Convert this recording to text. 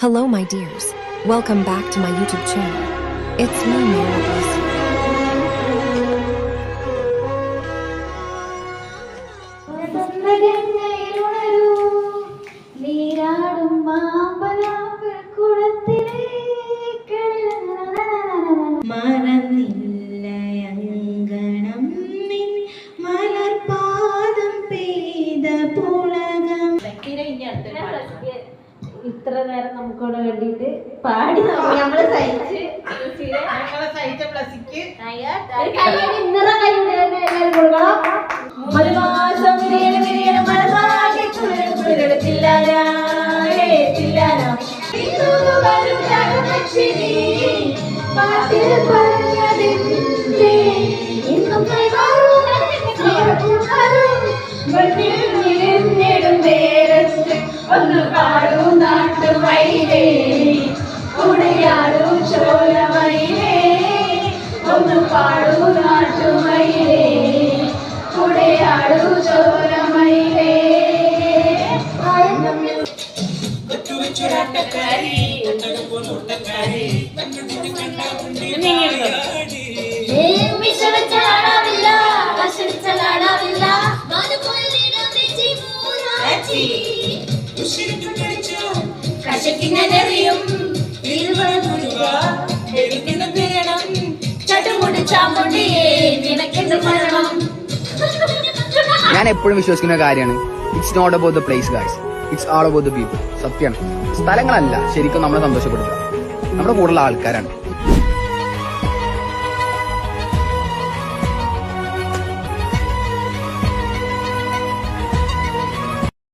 Hello my dears, welcome back to my YouTube channel. It's me Mara Blessing. ഇത്ര നേരം നമുക്കവിടെ വേണ്ടിട്ട് പാടി നമ്മള് സഹിച്ച് എല്ലാരും കൊടുക്കണം. ഒരു മാസം ഒന്ന് പാടൂ നാട്ടുമയിലേ, കുടയാടൂ ചോലമയിലേ, ഒന്ന് പാടൂ നാട്ടുമയിലേ, കുടയാടൂ ചോലമയിലേ. ഞാൻ എപ്പോഴും വിശ്വസിക്കുന്ന കാര്യമാണ്, it's not about the place guys, it's all about the people. സത്യമാണ്, സ്ഥലങ്ങളല്ല ശരിക്കും നമ്മളെ സന്തോഷപ്പെടുത്തുക, നമ്മുടെ കൂടുതലുള്ള ആൾക്കാരാണ്.